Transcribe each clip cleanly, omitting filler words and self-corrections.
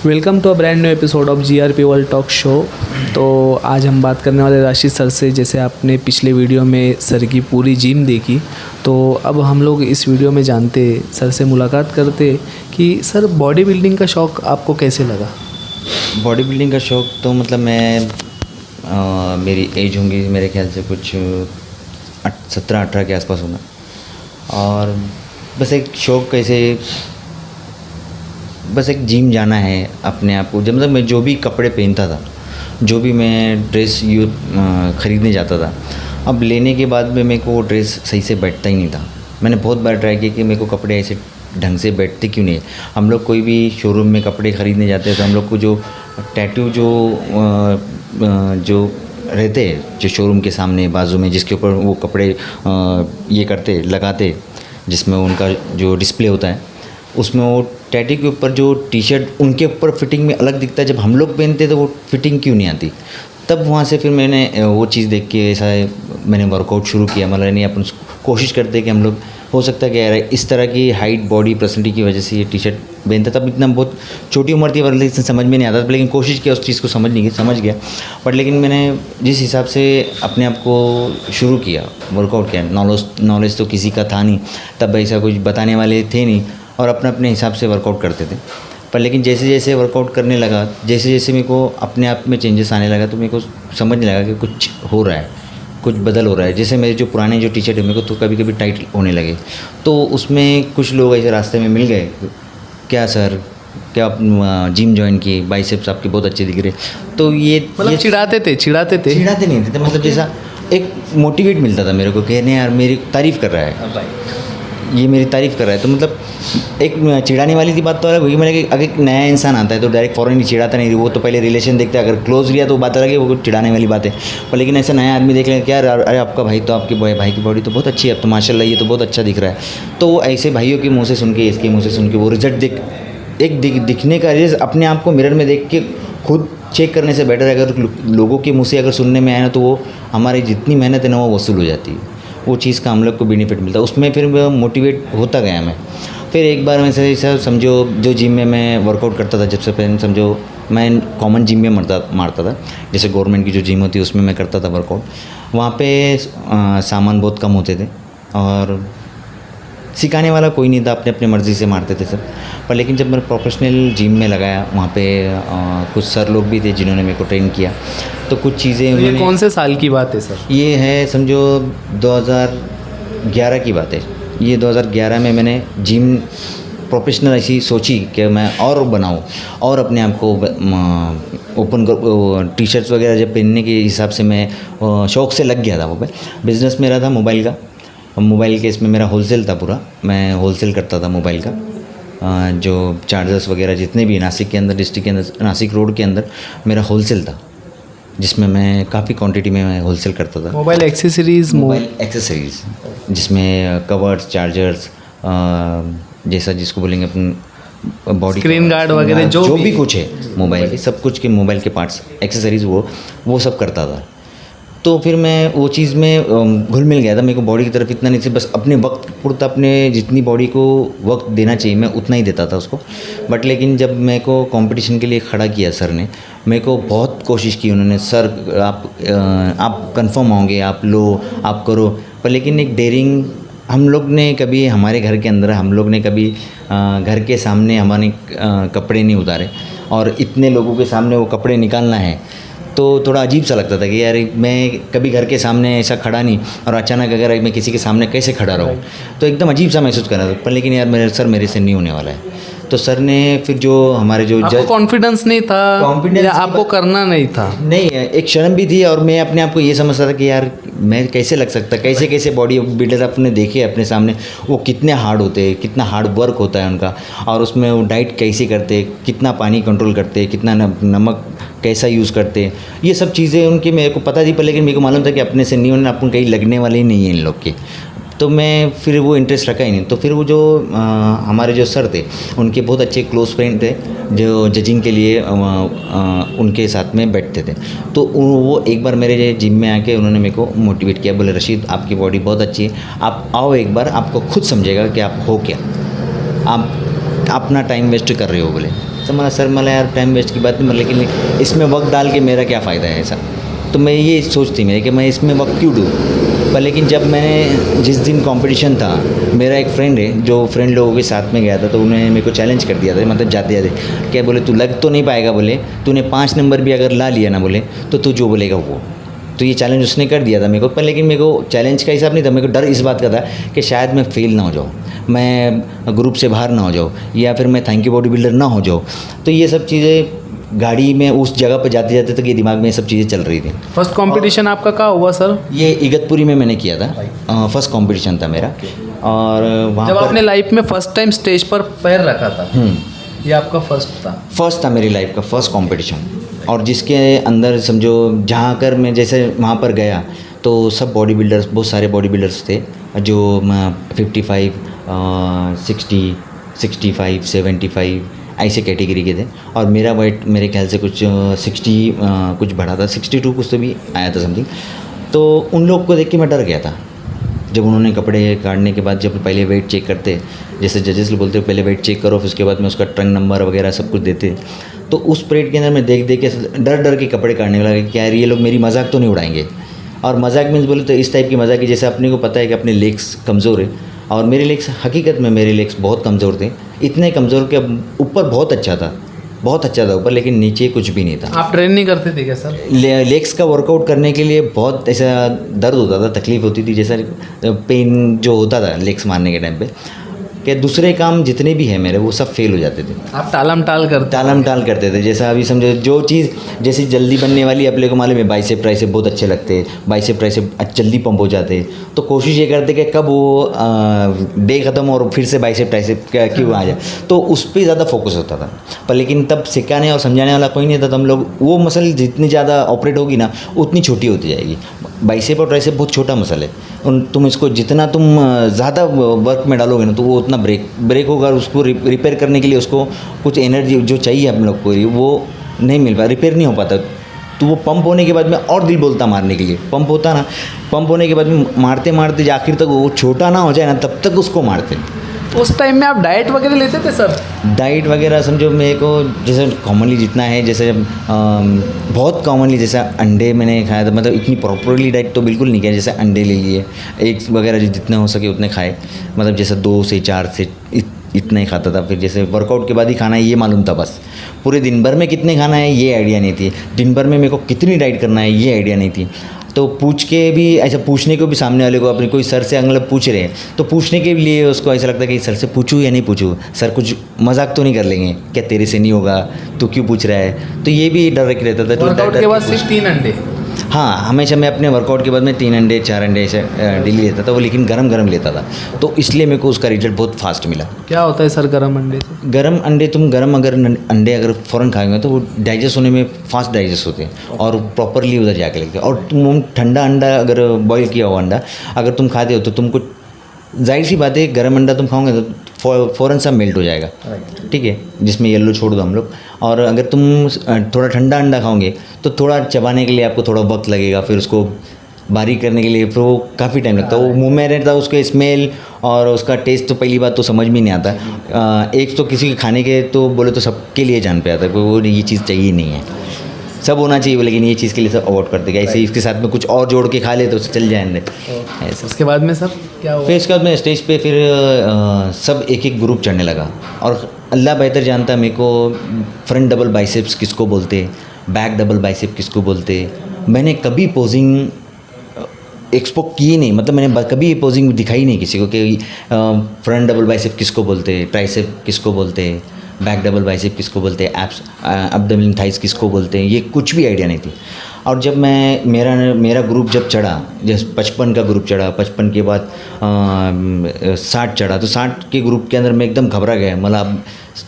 Welcome to a brand new episode of GRP World Talk Show. तो आज हम बात करने वाले राशिद सर से। जैसे आपने पिछले वीडियो में सर की पूरी जिम देखी, तो अब हम लोग इस वीडियो में जानते, सर से मुलाकात करते कि सर बॉडी बिल्डिंग का शौक़ आपको कैसे लगा। बॉडी बिल्डिंग का शौक़ तो मतलब मैं मेरी एज होंगी मेरे ख्याल से कुछ 17-18 के आसपास होगा, और बस एक शौक़ कैसे, बस एक जिम जाना है अपने आप को। जब मतलब मैं जो भी कपड़े पहनता था, जो भी मैं ड्रेस ख़रीदने जाता था, अब लेने के बाद में मेरे को वो ड्रेस सही से बैठता ही नहीं था। मैंने बहुत बार ट्राई किया कि मेरे को कपड़े ऐसे ढंग से बैठते क्यों नहीं है। हम लोग कोई भी शोरूम में कपड़े ख़रीदने जाते हैं तो हम लोग को जो टैटू जो रहते हैं, जो शोरूम के सामने बाजू में जिसके ऊपर वो कपड़े ये करते लगाते, जिसमें उनका जो डिस्प्ले होता है, उसमें वो टैटू के ऊपर जो टी शर्ट उनके ऊपर फिटिंग में अलग दिखता है। जब हम लोग पहनते तो वो फिटिंग क्यों नहीं आती। तब वहाँ से फिर मैंने वो चीज़ देख के ऐसा मैंने वर्कआउट शुरू किया। मतलब नहीं, अपन कोशिश करते कि हम लोग हो सकता है कि यार इस तरह की हाइट बॉडी पर्सनैलिटी की वजह से ये टी शर्ट पहनता। तब इतना बहुत छोटी उम्र थी, लेकिन समझ में नहीं आता था, लेकिन कोशिश किया उस चीज़ को समझ गया। बट लेकिन मैंने जिस हिसाब से अपने आप को शुरू किया, वर्कआउट किया, नॉलेज तो किसी का था नहीं, तब ऐसा कुछ बताने वाले थे नहीं, और अपने हिसाब से वर्कआउट करते थे। पर लेकिन जैसे जैसे वर्कआउट करने लगा, जैसे जैसे मेरे को अपने आप में चेंजेस आने लगा, तो मेरे को समझने लगा कि कुछ हो रहा है, कुछ बदल हो रहा है। जैसे मेरे जो पुराने जो टी शर्ट है मेरे को तो कभी कभी टाइट होने लगे, तो उसमें कुछ लोग ऐसे रास्ते में मिल गए, क्या सर क्या आप जिम ज्वाइन किए, बाइसेप्स आपके बहुत अच्छे दिख रहे। तो ये चिढ़ाते नहीं थे, मतलब जैसा एक मोटिवेट मिलता था मेरे को, कहने यार मेरी तारीफ़ कर रहा है, ये मेरी तारीफ़ कर रहा है। तो मतलब एक चिढ़ाने वाली थी बात तो अलग हुई। मैंने अगर एक नया इंसान आता है तो डायरेक्ट फ़ौरन ही चिढ़ाता नहीं, वो तो पहले रिलेशन देखते हैं, अगर क्लोज लिया तो बात अलग है, वो चिढ़ाने वाली बात है। पर लेकिन ऐसा नया आदमी देख लें, क्या अरे आपका भाई तो आपके भाई की बॉडी तो बहुत अच्छी है, अब तो माशाल्लाह ये तो बहुत अच्छा दिख रहा है। तो ऐसे भाइयों के मुँह से सुन के, इसके मुँह से सुन के वो रिजल्ट दिखने का रिजल्ट अपने आप को मिरर में देख के खुद चेक करने से बेटर है। अगर लोगों के मुँह से अगर सुनने में आए ना, तो वो हमारी जितनी मेहनत है ना वो वसूल हो जाती है, वो चीज़ का हम लोग को बेनिफिट मिलता है। उसमें फिर मोटिवेट होता गया मैं। फिर एक बार मैं सर समझो जो जिम में मैं वर्कआउट करता था, जब से पहले समझो मैं कॉमन जिम में मारता था, जैसे गवर्नमेंट की जो जिम होती है उसमें मैं करता था वर्कआउट। वहाँ पे सामान बहुत कम होते थे और सिखाने वाला कोई नहीं था, अपने मर्ज़ी से मारते थे सब। पर लेकिन जब मैंने प्रोफेशनल जिम में लगाया, वहाँ पे कुछ सर लोग भी थे जिन्होंने मेरे को ट्रेन किया, तो कुछ चीज़ें। ये कौन से साल की बात है सर? ये है समझो 2011 की बात है। ये 2011 में मैंने जिम प्रोफेशनल ऐसी सोची कि मैं और बनाऊँ और अपने आप को ओपन कर टी शर्ट्स वगैरह जब पहनने के हिसाब से मैं शौक़ से लग गया था वो पे। बिज़नेस मेरा था मोबाइल का, मोबाइल के इसमें मेरा होलसेल था पूरा, मैं होलसेल करता था मोबाइल का। जो चार्जर्स वगैरह जितने भी नासिक के अंदर, डिस्ट्रिक्ट के अंदर, नासिक रोड के अंदर मेरा होलसेल था, जिसमें मैं काफ़ी क्वांटिटी में मैं होलसेल करता था। मोबाइल एक्सेसरीज़ जिसमें कवर्स, चार्जर्स, जैसा जिसको बोलेंगे अपन बॉडी स्क्रीन गार्ड वगैरह जो भी कुछ है मोबाइल के, सब कुछ के मोबाइल के पार्ट्स, एक्सेसरीज़ वो सब करता था। तो फिर मैं वो चीज़ में घुल मिल गया था। मेरे को बॉडी की तरफ इतना नहीं थी, बस अपने वक्त पुरता अपने जितनी बॉडी को वक्त देना चाहिए मैं उतना ही देता था उसको। बट लेकिन जब मेरे को कंपटीशन के लिए खड़ा किया सर ने, मेरे को बहुत कोशिश की उन्होंने, सर आप कंफर्म होंगे, आप लो, आप करो। पर लेकिन एक डेयरिंग हम लोग ने कभी, हमारे घर के अंदर हम लोग ने कभी घर के सामने हमारे कपड़े नहीं उतारे, और इतने लोगों के सामने वो कपड़े निकालना है तो थोड़ा अजीब सा लगता था कि यार मैं कभी घर के सामने ऐसा खड़ा नहीं, और अचानक अगर मैं किसी के सामने कैसे खड़ा रहूँ, तो एकदम अजीब सा महसूस कर रहा था। पर लेकिन यार मेरे से नहीं होने वाला है। तो सर ने फिर जो हमारे जो आपको कॉन्फिडेंस नहीं था, कॉन्फिडेंस या आपको करना नहीं था? नहीं, एक शर्म भी थी, और मैं अपने आप को ये समझता था कि यार मैं कैसे लग सकता, कैसे बॉडी बिल्डर अपने देखे अपने सामने, वो कितने हार्ड होते हैं, कितना हार्ड वर्क होता है उनका, और उसमें वो डाइट कैसी करते, कितना पानी कंट्रोल करते, कितना नमक कैसा यूज़ करते, ये सब चीज़ें उनकी मेरे को पता थी। पर लेकिन मेरे को मालूम था कि अपने से नहीं होने, अपन कहीं लगने वाले ही नहीं हैं इन लोग के। तो मैं फिर वो इंटरेस्ट रखा ही नहीं। तो फिर वो जो हमारे जो सर थे, उनके बहुत अच्छे क्लोज फ्रेंड थे जो जजिंग के लिए उनके साथ में बैठते थे। तो वो एक बार मेरे जिम में आके उन्होंने मेरे को मोटिवेट किया, बोले रशीद आपकी बॉडी बहुत अच्छी है, आप आओ एक बार, आपको खुद समझेगा कि आप हो क्या, आप अपना टाइम वेस्ट कर रहे हो। बोले तो मैं सर मला यार टाइम वेस्ट की बात नहीं, लेकिन इसमें वक्त डाल के मेरा क्या फ़ायदा है सर। तो मैं ये सोचती मेरी कि मैं इसमें वक्त क्यों दूँ। पर लेकिन जब मैंने जिस दिन कंपटीशन था, मेरा एक फ्रेंड है जो फ्रेंड लोगों के साथ में गया था, तो उन्होंने मेरे को चैलेंज कर दिया था, मतलब जाते जाते क्या बोले, तू लग तो नहीं पाएगा, बोले तूने 5 नंबर भी अगर ला लिया ना, बोले तो तू जो बोलेगा वो। तो ये चैलेंज उसने कर दिया था मेरे को। पर लेकिन मेरे को चैलेंज का हिसाब नहीं था, मेरे को डर इस बात का था कि शायद मैं फेल ना हो जाऊँ, मैं ग्रुप से बाहर ना हो जाऊँ, या फिर मैं थैंक यू बॉडी बिल्डर ना हो जाऊँ। तो ये सब चीज़ें गाड़ी में उस जगह पर जाते जाते तक ये दिमाग में ये सब चीज़ें चल रही थी। फर्स्ट कंपटीशन आपका कहाँ हुआ सर? ये इगतपुरी में मैंने किया था, फर्स्ट कंपटीशन था मेरा। और वहाँ जब पर आपने लाइफ में फर्स्ट टाइम स्टेज पर पैर रखा था, ये आपका फर्स्ट था मेरी लाइफ का फर्स्ट कंपटीशन। और जिसके अंदर समझो जहाँ कर मैं जैसे वहाँ पर गया तो सब बॉडी बिल्डर्स, बहुत सारे बॉडी बिल्डर्स थे जो 55, 60, 65, 75 ऐसे कैटेगरी के थे। और मेरा वेट मेरे ख्याल से कुछ 60 कुछ बढ़ा था, 62 कुछ तो भी आया था समथिंग। तो उन लोग को देख के मैं डर गया था। जब उन्होंने कपड़े काटने के बाद जब पहले वेट चेक करते, जैसे जजेस लोग बोलते पहले वेट चेक करो, फिर उसके बाद में उसका ट्रंक नंबर वगैरह सब कुछ देते, तो उस परेड के अंदर मैं देख के डर के कपड़े काटने लगा कि यार ये लोग मेरी मजाक तो नहीं उड़ाएंगे। और मजाक मीन्स बोले तो इस टाइप की मजाक की जैसे अपने को पता है कि अपने लेग्स कमज़ोर है, और मेरे लेग्स हकीकत में मेरे लेग्स बहुत कमज़ोर थे, इतने कमज़ोर कि ऊपर बहुत अच्छा था ऊपर, लेकिन नीचे कुछ भी नहीं था। आप ट्रेन नहीं करते थे क्या सर? लेग्स का वर्कआउट करने के लिए बहुत ऐसा दर्द होता था, तकलीफ़ होती थी, जैसा पेन जो होता था लेग्स मारने के टाइम पे, कि दूसरे काम जितने भी हैं मेरे वो सब फेल हो जाते थे। आप टालम टाल करते थे। जैसा अभी समझो जो चीज़ जैसे जल्दी बनने वाली अपने को मालूम है, बाइसेप ट्राइसेप बहुत अच्छे लगते हैं, बाइसेप ट्राइसेप जल्दी पंप हो जाते हैं, तो कोशिश ये करते कि कब वो डे ख़त्म और फिर से बाइसेप ट्राइसेप क्यों आ जाए, तो उस पर ज़्यादा फोकस होता था। पर लेकिन तब सिखाने और समझाने वाला कोई नहीं था, तो हम लोग वो मसल जितनी ज़्यादा ऑपरेट होगी ना उतनी छोटी होती जाएगी। बाइसेप और ट्राइसेप बहुत छोटा मसल है, तुम इसको जितना तुम ज़्यादा वर्क में डालोगे ना तो वो उतना ब्रेक होगा, और उसको रिपेयर करने के लिए उसको कुछ एनर्जी जो चाहिए हम लोग को वो नहीं मिल पाता, रिपेयर नहीं हो पाता। तो वो पंप होने के बाद में और दिल बोलता मारने के लिए, पंप होता ना, पंप होने के बाद में मारते मारते आखिर तक वो छोटा ना हो जाए ना तब तक उसको मारते। उस टाइम में आप डाइट वगैरह लेते थे सर? डाइट वगैरह समझो मेरे को जैसे कॉमनली जितना है, जैसे बहुत कॉमनली जैसा अंडे मैंने खाया था, मतलब इतनी प्रॉपरली डाइट तो बिल्कुल नहीं किया, जैसे अंडे ले लिए, एग्स वगैरह जितने हो सके उतने खाए, मतलब जैसे 2 से 4 से इतना ही खाता था। फिर जैसे वर्कआउट के बाद ही खाना है ये मालूम था, बस पूरे दिन भर में कितने खाना है ये आइडिया नहीं थी, दिन भर में मेरे को कितनी डाइट करना है ये आइडिया नहीं थी। तो पूछ के भी ऐसा पूछने को भी सामने वाले को अपने कोई सर से मतलब पूछ रहे हैं तो पूछने के लिए उसको ऐसा लगता है कि सर से पूछूँ या नहीं पूछूँ, सर कुछ मजाक तो नहीं कर लेंगे क्या, तेरे से नहीं होगा, तू क्यों पूछ रहा है। तो ये भी डर एक रहता था। वर्कआउट के बाद सिर्फ 3 अंडे? हाँ, हमेशा मैं अपने वर्कआउट के बाद में 3 अंडे 4 अंडे ऐसे डेली लेता था वो, लेकिन गरम लेता था, तो इसलिए मेरे को उसका रिजल्ट बहुत फास्ट मिला। क्या होता है सर गरम अंडे से? गरम अंडे तुम अगर अंडे अगर फ़ौरन खाएंगे तो वो डाइजेस्ट होने में फास्ट डाइजेस्ट होते हैं और प्रॉपरली उधर जाके लगते हैं। और तुम ठंडा अंडा अगर बॉईल किया हुआ अंडा अगर तुम खाते हो तो तुमको जाहिर सी बात है गरम अंडा तुम खाओगे तो फ़ौरन सा मेल्ट हो जाएगा, ठीक है, जिसमें येलो छोड़ दो हम लोग। और अगर तुम थोड़ा ठंडा अंडा खाओगे तो थोड़ा चबाने के लिए आपको थोड़ा वक्त लगेगा, फिर उसको बारीक करने के लिए फिर वो काफ़ी टाइम लगता है, वो मुंह में रहता है, उसके स्मेल और उसका टेस्ट तो पहली बात तो समझ में नहीं आता। एक तो किसी के खाने के तो बोले तो सबके लिए जान पे आता है, वो ये चीज़ चाहिए नहीं है, सब होना चाहिए, लेकिन ये चीज़ के लिए सब अवॉइड करते हैं। ऐसे इसके साथ में कुछ और जोड़ के खा ले तो चल जाएंगे ऐसे। उसके बाद में सर क्या हुआ? फिर इसके बाद मैं स्टेज पे फिर सब एक एक ग्रुप चढ़ने लगा और अल्लाह बेहतर जानता मेरे को फ्रंट डबल बाइसेप्स किसको बोलते, बैक डबल बाइसेप किसको बोलते। मैंने कभी पोजिंग एक्सपो की नहीं, मतलब मैंने कभी पोजिंग दिखाई नहीं किसी को कि फ्रंट डबल बाइसेप किसको बोलते, ट्राइसेप किसको बोलते, बैक डबल बाइसेप किसको बोलते, एब्स एब्डोमिनल थाइस किसको बोलते हैं, ये कुछ भी आइडिया नहीं थी। और जब मैं मेरा ग्रुप जब चढ़ा, जैसे 55 का ग्रुप चढ़ा, 55 के बाद 60 चढ़ा, तो 60 के ग्रुप के अंदर मैं एकदम घबरा गया, मतलब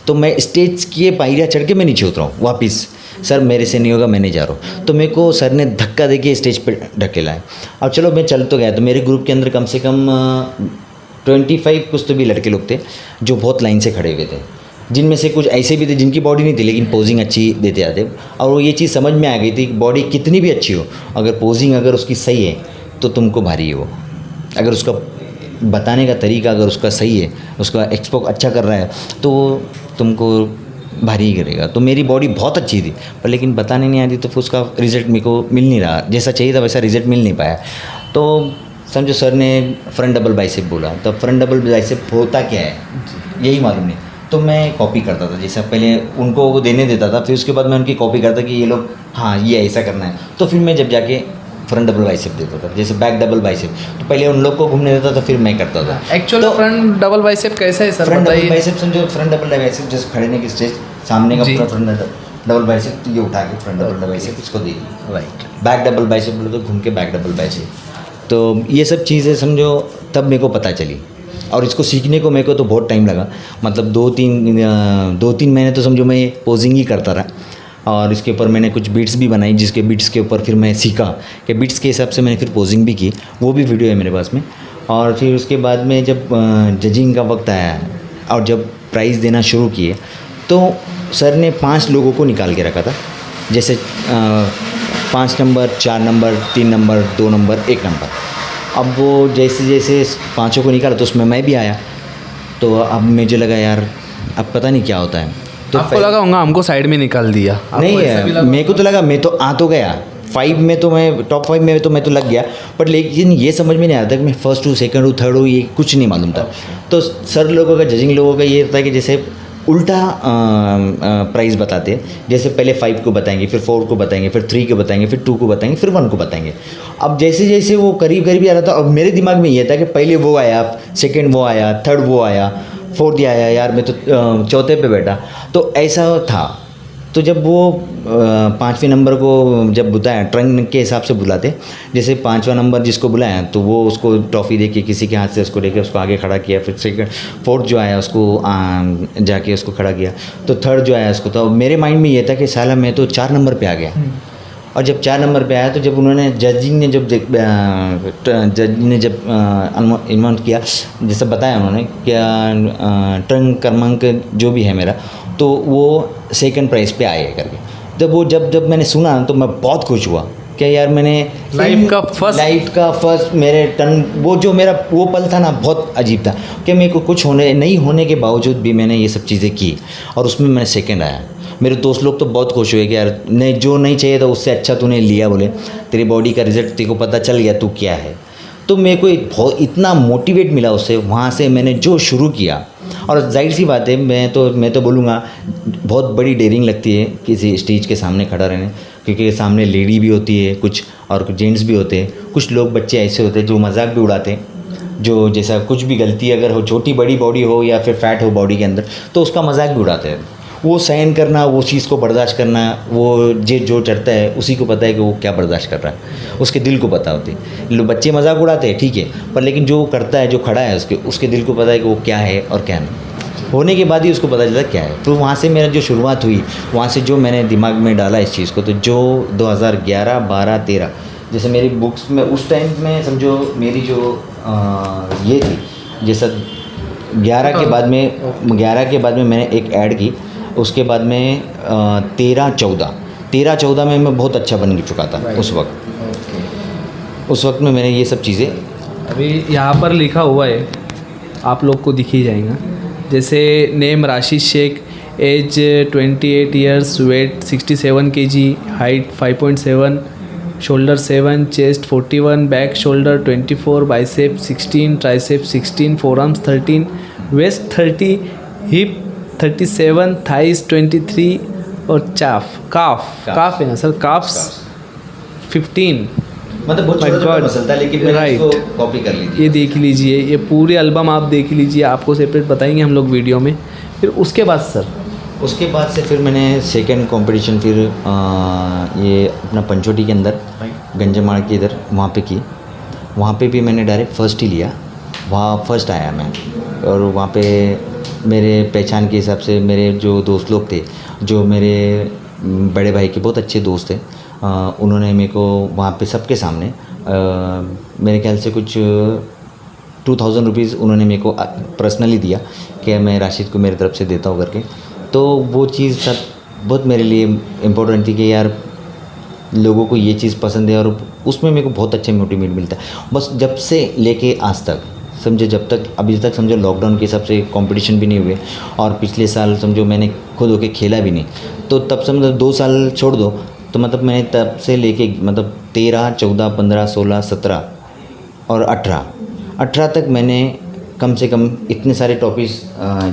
तो मैं स्टेज की पायरियाँ चढ़ के मैं नीचे उतरा हूँ वापस, सर मेरे से नहीं होगा, मैं नहीं जा रहा हूँ। तो मेरे को सर ने धक्का दे के स्टेज पर ढकेला है। अब चलो मैं चल तो गया, तो मेरे ग्रुप के अंदर कम से कम 25 कुछ तो भी लड़के लोग थे जो बहुत लाइन से खड़े हुए थे, जिनमें से कुछ ऐसे भी थे जिनकी बॉडी नहीं थी लेकिन पोजिंग अच्छी देते आते। और वो ये चीज़ समझ में आ गई थी कि बॉडी कितनी भी अच्छी हो, अगर पोजिंग अगर उसकी सही है तो तुमको भारी है वो, अगर उसका बताने का तरीका अगर उसका सही है, उसका एक्सपो अच्छा कर रहा है तो तुमको भारी ही करेगा। तो मेरी बॉडी बहुत अच्छी थी पर लेकिन बताने नहीं आती, तो फिर उसका रिज़ल्ट मेरे को मिल नहीं रहा, जैसा चाहिए था वैसा रिज़ल्ट मिल नहीं पाया। तो समझो सर ने फ्रंट डबल बाइसेप बोला, तब फ्रंट डबल बाइसेप होता क्या है यही मालूम नहीं, तो मैं कॉपी करता था, जैसे पहले उनको वो देने देता था, फिर उसके बाद मैं उनकी कॉपी करता कि ये लोग हाँ ये ऐसा करना है, तो फिर मैं जब जाके फ्रंट डबल बाइसेप देता था, जैसे बैक डबल बाइसेप, तो पहले उन लोग को घूमने देता था फिर मैं करता था। एक्चुअली फ्रंट डबल बाइसेप कैसा है सर? फ्रंट डबल बाइसेप समझो, फ्रंट डबल बाइसेप जैसे खड़े के स्टेज सामने का पूरा फ्रंट डबल बाइसेप, तो ये उठा के फ्रंट डबल बाइसेप इसको दे, राइट। बैक डबल बाइसेप बोले तो घूम के बैक डबल बाइसेप। तो ये सब चीज़ें समझो तब मेरे को पता चली, और इसको सीखने को मेरे को तो बहुत टाइम लगा, मतलब 2-3 महीने तो समझो मैं पोजिंग ही करता रहा। और इसके ऊपर मैंने कुछ बीट्स भी बनाई, जिसके बीट्स के ऊपर फिर मैं सीखा कि बीट्स के हिसाब से मैंने फिर पोजिंग भी की, वो भी वीडियो है मेरे पास में। और फिर उसके बाद में जब जजिंग का वक्त आया और जब प्राइज़ देना शुरू किए तो सर ने 5 लोगों को निकाल के रखा था, जैसे 5 number, 4 number, 3 number, 2 number, 1 number. अब वो जैसे जैसे 5 को निकाला तो उसमें मैं भी आया, तो अब मुझे लगा यार अब पता नहीं क्या होता है। तो आपको लगा होगा हमको साइड में निकाल दिया? नहीं है, मेरे को तो लगा मैं तो आ तो गया 5 में, तो मैं टॉप 5 में तो मैं तो लग गया, बट लेकिन ये समझ में नहीं आ रहा था कि मैं फर्स्ट हूँ, सेकंड हूँ, थर्ड हूँ, ये कुछ नहीं मालूम था। तो सर लोगों का, जजिंग लोगों का ये होता है कि जैसे उल्टा प्राइस बताते हैं, जैसे पहले 5 को बताएंगे, फिर 4 को बताएंगे, फिर 3 को बताएंगे, फिर 2 को बताएंगे, फिर 1 को बताएंगे। अब जैसे जैसे वो करीब करीब आ रहा था, और मेरे दिमाग में ये था कि पहले वो आया, सेकंड वो आया, थर्ड वो आया, फोर्थ ये आया, यार मैं तो चौथे पे बैठा, तो ऐसा था। तो जब वो 5वें नंबर को जब बुलाया, ट्रंक के हिसाब से बुलाते, जैसे 5वां नंबर जिसको बुलाया तो वो उसको ट्रॉफ़ी दे के किसी के हाथ से उसको लेके उसको आगे खड़ा किया, फिर सेकंड 4th जो आया उसको जाके उसको खड़ा किया, तो 3rd जो आया उसको, तो मेरे माइंड में ये था कि साला मैं तो 4 नंबर पे आ गया। और जब 4 नंबर पे आया तो जब उन्होंने जजिंग ने जब इन्वाउंस किया, जैसे बताया उन्होंने क्या ट्रंक क्रमांक जो भी है मेरा, तो वो सेकंड प्राइज़ पे आए करके। तो वो जब मैंने सुना तो मैं बहुत खुश हुआ क्या यार, मैंने लाइफ का फर्स्ट मेरे टर्न, वो जो मेरा वो पल था ना बहुत अजीब था कि मेरे को कुछ नहीं होने के बावजूद भी मैंने ये सब चीज़ें की और उसमें मैंने सेकंड आया। मेरे दोस्त लोग तो बहुत खुश हुए कि यार नहीं, जो नहीं चाहिए था उससे अच्छा तूने लिया, बोले तेरी बॉडी का रिजल्ट तेरे को पता चल गया तू क्या है। तो मेरे को बहुत इतना मोटिवेट मिला उससे, वहाँ से मैंने जो शुरू किया। और जाहिर सी बात है मैं तो बोलूँगा बहुत बड़ी डेयरिंग लगती है किसी स्टेज के सामने खड़ा रहने, क्योंकि सामने लेडी भी होती है कुछ और जेंट्स भी होते हैं। कुछ लोग बच्चे ऐसे होते हैं जो मजाक भी उड़ाते हैं, जो जैसा कुछ भी गलती अगर हो, छोटी बड़ी बॉडी हो या फिर फैट हो बॉडी के अंदर, तो उसका मजाक भी उड़ाते हैं। वो सहन करना, वो चीज़ को बर्दाश्त करना, वो जो चढ़ता है उसी को पता है कि वो क्या बर्दाश्त कर रहा है, उसके दिल को पता होती है। बच्चे मजाक उड़ाते हैं ठीक है, पर लेकिन जो करता है, जो खड़ा है, उसके दिल को पता है कि वो क्या है और क्या नहीं। होने के बाद ही उसको पता चलता क्या है। तो वहाँ से मेरा जो शुरुआत हुई, वहाँ से जो मैंने दिमाग में डाला इस चीज़ को, तो जो 2011, 12, 13 जैसे मेरी बुक्स में उस टाइम में समझो मेरी जो ये थी, जैसा 11 के बाद में मैंने एक ऐड की। उसके बाद में 13-14 में मैं बहुत अच्छा बन चुका था उस वक्त में मैंने ये सब चीज़ें अभी यहाँ पर लिखा हुआ है, आप लोग को दिख ही जाएगा। जैसे name Rashid Shaikh, age 28 years, weight 67 kg, height 5.7, shoulder 7, chest 41, back shoulder 24, bicep 16, tricep 16, forearms 13, waist 30, hip 37, thighs 23 और काफ है ना सर, काफ्स 15। मतलब बहुत छोटा मसल था, लेकिन मैंने इसको कॉपी कर ली थी। ये देख लीजिए, ये पूरे एल्बम आप देख लीजिए, आपको सेपरेट बताएंगे हम लोग वीडियो में। फिर उसके बाद सर, उसके बाद से फिर मैंने सेकंड कंपटीशन फिर ये अपना पंचोटी के अंदर गंजमाड़ के इधर वहाँ पे की। वहाँ पे भी मैंने डायरेक्ट फर्स्ट ही लिया, वहाँ फर्स्ट आया मैं। और वहाँ पे मेरे पहचान के हिसाब से मेरे जो दोस्त लोग थे, जो मेरे बड़े भाई के बहुत अच्छे दोस्त थे, उन्होंने मेरे को वहाँ पे सबके सामने मेरे ख्याल से कुछ 2000 रुपीज़ उन्होंने मेरे को पर्सनली दिया कि मैं राशिद को मेरी तरफ से देता हूँ करके। तो वो चीज़ सब बहुत मेरे लिए इम्पोर्टेंट थी कि यार लोगों को ये चीज़ पसंद है, और उसमें मेरे को बहुत अच्छा मोटिवेट मिलता है। बस जब से लेके आज तक समझो, जब तक अभी तक समझो लॉकडाउन के हिसाब से कंपटीशन भी नहीं हुए, और पिछले साल समझो मैंने खुद होके खेला भी नहीं, तो तब से मतलब 2 साल छोड़ दो, तो मतलब मैंने तब से लेके मतलब 13, 14, 15, 16, 17 और 18 तक मैंने कम से कम इतने सारे ट्रॉफीज़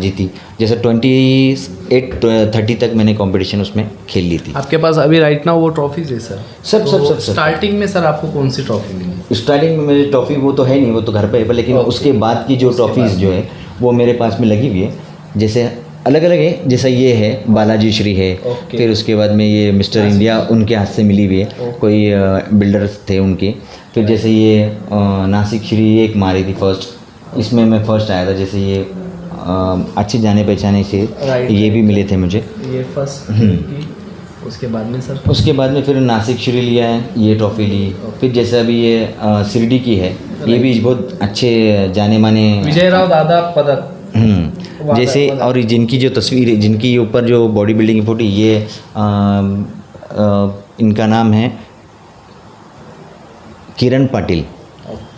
जीती। जैसे 28-30 तक मैंने कंपटीशन उसमें खेल ली थी। आपके पास अभी राइट नाउ वो ट्रॉफीज है सर? सब स्टार्टिंग में सर आपको कौन सी ट्रॉफी मिली? स्टार्टिंग में मेरी ट्रॉफी वो तो है नहीं, वो तो घर पे है, पर लेकिन उसके बाद की जो ट्रॉफीज़ जो है वो मेरे पास में लगी हुई है। जैसे अलग अलग है, जैसा ये है बालाजी श्री है, फिर उसके बाद में ये मिस्टर इंडिया उनके हाथ से मिली हुई है, कोई बिल्डर्स थे उनके। फिर जैसे ये नासिक श्री एक मारी थी फर्स्ट, इसमें मैं फर्स्ट आया था। जैसे ये अच्छे जाने पहचाने से ये भी मिले थे मुझे, ये फर्स्ट। उसके बाद में सर? उसके बाद में फिर नासिक श्री लिया है, ये ट्रॉफी ली। फिर जैसे अभी ये शिरडी की है, ये भी बहुत अच्छे जाने माने विजय राव दादा पदक। जैसे और जिनकी जो तस्वीर, जिनकी ऊपर जो बॉडी बिल्डिंग की फोटो, ये इनका नाम है किरण पाटिल।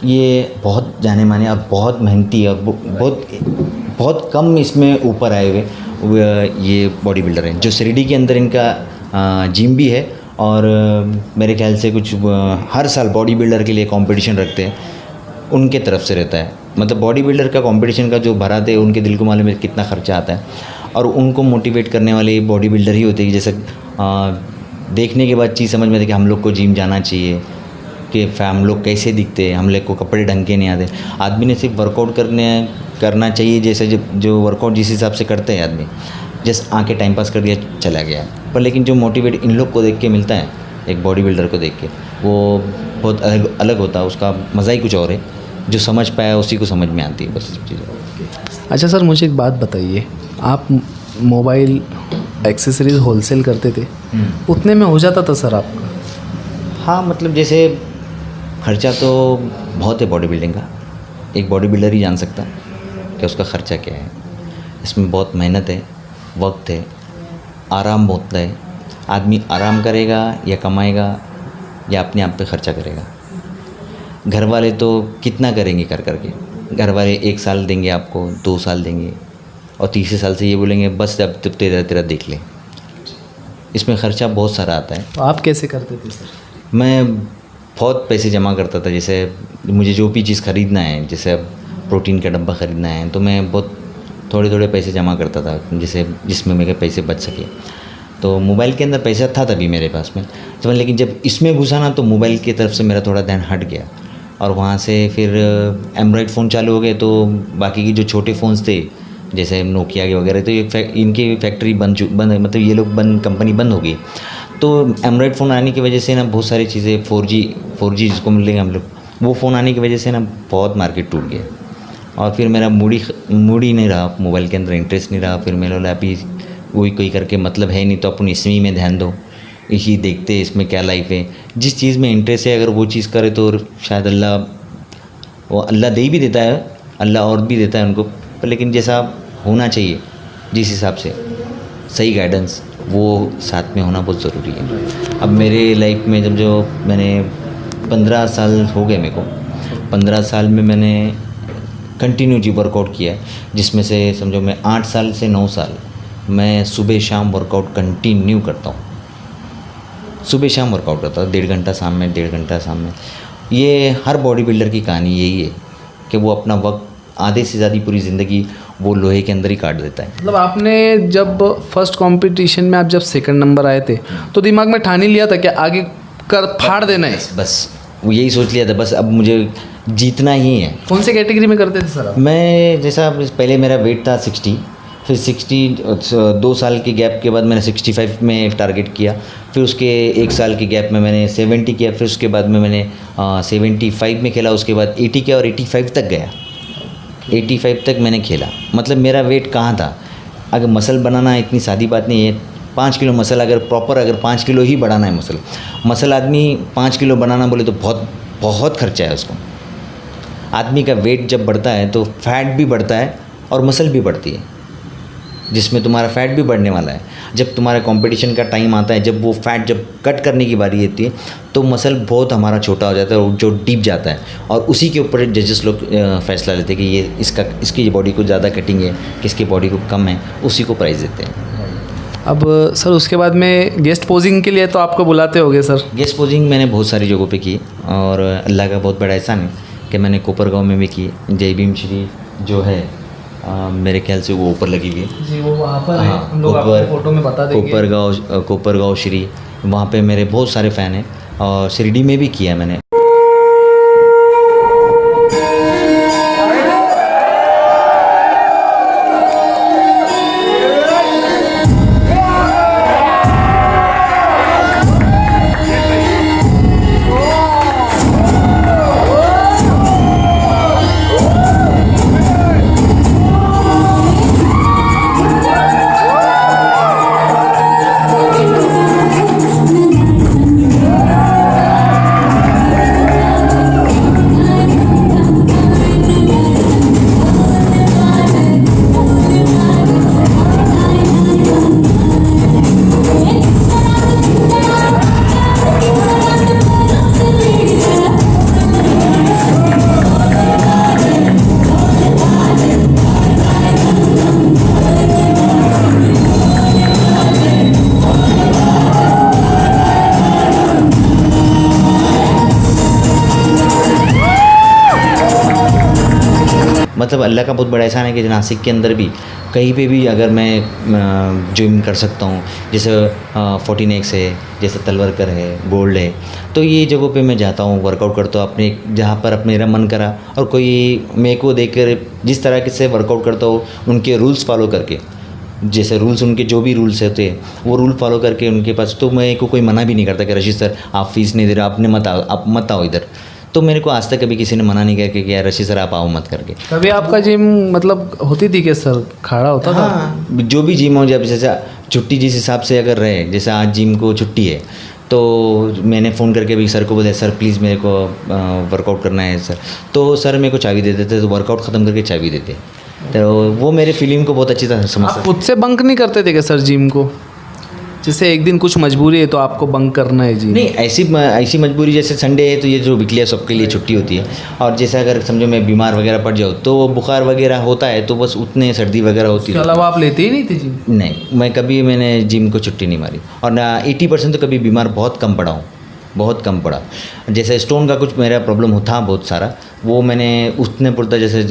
ये बहुत जाने माने और बहुत मेहनती और बहुत कम इसमें ऊपर आए हुए ये बॉडी बिल्डर हैं। जो शिरडी के अंदर इनका जिम भी है, और मेरे ख्याल से कुछ हर साल बॉडी बिल्डर के लिए कंपटीशन रखते हैं, उनके तरफ से रहता है। मतलब बॉडी बिल्डर का कंपटीशन का जो भराते हैं, उनके दिल को मालूम है कितना खर्चा आता है, और उनको मोटिवेट करने वाले बॉडी बिल्डर ही होते हैं। जैसे देखने के बाद चीज़ समझ में आती है कि हम लोग को जिम जाना चाहिए, कि हम लोग कैसे दिखते हैं, हम लोग को कपड़े ढंग के नहीं आते। आदमी ने सिर्फ वर्कआउट करना चाहिए, जैसे जो वर्कआउट जिस हिसाब से करते हैं आदमी, जस्ट आके टाइम पास कर दिया चला गया। पर लेकिन जो मोटिवेट इन लोग को देख के मिलता है, एक बॉडी बिल्डर को देख के, वो बहुत अलग होता है, उसका मज़ा ही कुछ और है। जो समझ पाया उसी को समझ में आती है बस सब चीज़ें। अच्छा सर, मुझे एक बात बताइए, आप मोबाइल एक्सेसरीज होलसेल करते थे, उतने में हो जाता था सर आपका? हाँ, मतलब जैसे खर्चा तो बहुत है बॉडी बिल्डिंग का, एक बॉडी बिल्डर ही जान सकता है कि उसका ख़र्चा क्या है। इसमें बहुत मेहनत है, वक्त है, आराम बहुत है। आदमी आराम करेगा या कमाएगा या अपने आप पे खर्चा करेगा। घर वाले तो कितना करेंगे कर करके, घर वाले 1 साल देंगे आपको, 2 साल देंगे, और तीसरे साल से ये बोलेंगे बस अब तेरा देख ले। इसमें ख़र्चा बहुत सारा आता है। तो आप कैसे करते थे सर? मैं बहुत पैसे जमा करता था। जैसे मुझे जो भी चीज़ ख़रीदना है, जैसे अब प्रोटीन का डब्बा ख़रीदना है, तो मैं बहुत थोड़े पैसे जमा करता था, जैसे जिसमें मेरे पैसे बच सके। तो मोबाइल के अंदर पैसा था तभी मेरे पास में तो, लेकिन जब इसमें घुसा ना तो मोबाइल की तरफ से मेरा थोड़ा ध्यान हट गया और वहाँ से फिर एंड्रॉयड फ़ोन चालू हो गए। तो बाकी के जो छोटे फ़ोन्स थे जैसे नोकिया के वगैरह, तो ये इनकी फैक्ट्री बंद मतलब ये लोग कंपनी बंद हो गई। तो एंड्रॉयड फ़ोन आने की वजह से ना बहुत सारी चीज़ें 4G जिसको मिलेंगे हम लोग, वो फ़ोन आने की वजह से ना बहुत मार्केट टूट गया और फिर मेरा मूड ही नहीं रहा, मोबाइल के अंदर इंटरेस्ट नहीं रहा। फिर मेरे बोला अभी वही कोई करके मतलब है नहीं, तो अपन इसी में ध्यान दो, इसी देखते इसमें क्या लाइफ है। जिस चीज़ में इंटरेस्ट है अगर वो चीज़ करे तो शायद अल्लाह दे भी देता है, अल्लाह और भी देता है उनको, पर लेकिन जैसा होना चाहिए जिस हिसाब से सही गाइडेंस वो साथ में होना बहुत ज़रूरी है। अब मेरे लाइफ में जब जो मैंने 15 साल हो गए मेरे को, 15 साल में मैंने कंटिन्यू जी वर्कआउट किया है, जिसमें से समझो मैं 8 साल से 9 साल मैं सुबह शाम वर्कआउट कंटिन्यू करता हूँ। सुबह शाम वर्कआउट करता हूँ, 1.5 घंटा शाम में, 1.5 घंटा शाम में। ये हर बॉडी बिल्डर की कहानी यही है कि वो अपना वक्त आधे से ज़्यादा पूरी ज़िंदगी वो लोहे के अंदर ही काट देता है। मतलब आपने जब फर्स्ट कंपटीशन में आप जब सेकंड नंबर आए थे तो दिमाग में ठान ही लिया था कि आगे कर फाड़ देना है? बस वो यही सोच लिया था, बस अब मुझे जीतना ही है। कौन से कैटेगरी में करते थे सर आप? मैं जैसा पहले मेरा वेट था 60, फिर 2 साल के गैप के बाद मैंने 65 में टारगेट किया, फिर उसके 1 साल के गैप में मैंने 70 किया, फिर उसके बाद में मैंने 75 में खेला, उसके बाद 80 किया और 85 तक गया। 85 तक मैंने खेला। मतलब मेरा वेट कहाँ था? अगर मसल बनाना इतनी सादी बात नहीं है। 5 किलो मसल अगर 5 किलो ही बढ़ाना है, मसल आदमी 5 किलो बनाना बोले तो बहुत खर्चा है उसको। आदमी का वेट जब बढ़ता है तो फैट भी बढ़ता है और मसल भी बढ़ती है, जिसमें तुम्हारा फैट भी बढ़ने वाला है। जब तुम्हारा कंपटीशन का टाइम आता है, जब वो फैट जब कट करने की बारी आती है तो मसल बहुत हमारा छोटा हो जाता है और जो डीप जाता है, और उसी के ऊपर जजेस लोग फैसला लेते हैं कि ये इसकी बॉडी को ज़्यादा कटिंग है, किसकी बॉडी को कम है, उसी को प्राइज़ देते हैं। अब सर उसके बाद में गेस्ट पोजिंग के लिए तो आपको बुलाते होंगे सर? गेस्ट पोजिंग मैंने बहुत सारी जगहों पे की और अल्लाह का बहुत बड़ा एहसान है कि मैंने कोपरगांव में भी की। जय भीम श्री जो है मेरे ख्याल से वो ऊपर लगी हुई है जी, वो वहाँ पर है। हाँ, हम लोग आपको फोटो में बता देंगे। कोपरगांव श्री, वहाँ पे मेरे बहुत सारे फ़ैन हैं। और शिरडी में भी किया मैंने। मतलब अल्लाह का बहुत बड़ा एहसान है कि नासिक के अंदर भी कहीं पे भी अगर मैं जिम कर सकता हूँ, जैसे 14X है, जैसे तलवरकर है, गोल्ड है, तो ये जगहों पे मैं जाता हूँ, वर्कआउट करता हूँ अपने, जहाँ पर अपने मेरा मन करा और कोई मेरे को देख कर जिस तरह से वर्कआउट करता हूँ उनके रूल्स फॉलो करके, जैसे रूल्स उनके जो भी रूल्स होते हैं वो रूल फॉलो करके उनके पास, तो मेरे को कोई मना भी नहीं करता कि रशीद सर आप फीस नहीं दे रहे, आपने आप मत आओ इधर। तो मेरे को आज तक कभी किसी ने मना नहीं किया कि यार रशीद सर आप आओ मत करके। कभी आपका जिम मतलब होती थी कि सर खड़ा होता था? हाँ, जो भी जिम हो, जब जैसे छुट्टी जिस हिसाब से अगर रहे, जैसे आज जिम को छुट्टी है तो मैंने फ़ोन करके भी सर को बोला सर प्लीज़ मेरे को वर्कआउट करना है सर, तो सर मेरे को चाबी दे देते, तो वर्कआउट ख़त्म करके चाबी देते। तो वो मेरे फीलिंग को बहुत अच्छी तरह समझते। आप खुद से बंक नहीं करते थे क्या सर जिम को? जैसे एक दिन कुछ मजबूरी है तो आपको बंक करना है जी? नहीं, ऐसी मजबूरी जैसे संडे है तो ये जो वीकली है सबके लिए छुट्टी होती है, और जैसे अगर समझो मैं बीमार वगैरह पड़ जाऊँ तो बुखार वगैरह होता है तो बस उतने सर्दी वगैरह होती है। उसके अलावा आप लेते ही नहीं थे जिम? नहीं, मैंने जिम को छुट्टी नहीं मारी, और ना 80% तो कभी बीमार बहुत कम पड़ा हूँ। बहुत कम पड़ा। जैसे स्टोन का कुछ मेरा प्रॉब्लम था बहुत सारा, वो मैंने उतने पुरता जैसे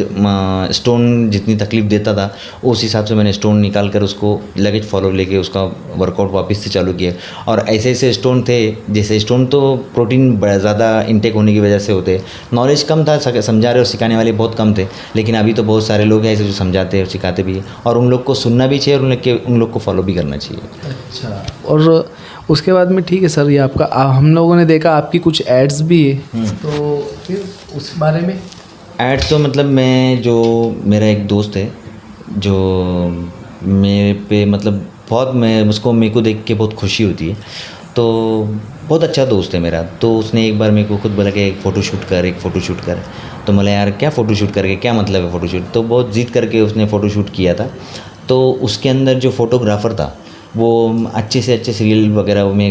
स्टोन जितनी तकलीफ़ देता था उस हिसाब से मैंने स्टोन निकाल कर उसको लगेज फॉलो लेके उसका वर्कआउट वापस से चालू किया। और ऐसे ऐसे स्टोन थे, जैसे स्टोन तो प्रोटीन ज़्यादा इंटेक होने की वजह से होते, नॉलेज कम था, समझा रहे और सिखाने वाले बहुत कम थे। लेकिन अभी तो बहुत सारे लोग हैं ऐसे जो समझाते हैं और सिखाते भी हैं, और उन लोग को सुनना भी चाहिए और उन लोग को फॉलो भी करना चाहिए। अच्छा, और उसके बाद में ठीक है सर, ये आपका हम लोगों ने देखा आपकी कुछ एड्स भी है, तो फिर उस बारे में एड्स तो मतलब मैं जो मेरा एक दोस्त है जो मेरे पे मतलब बहुत, मैं उसको मेरे को देख के बहुत खुशी होती है, तो बहुत अच्छा दोस्त है मेरा। तो उसने एक बार मेरे को खुद बोला कि एक फ़ोटो शूट कर। तो बोला यार क्या फ़ोटो शूट करके क्या मतलब है फ़ोटो शूट, तो बहुत ज़िद करके उसने फ़ोटो शूट किया था। तो उसके अंदर जो फ़ोटोग्राफ़र था वो अच्छे से अच्छे सीरियल वगैरह में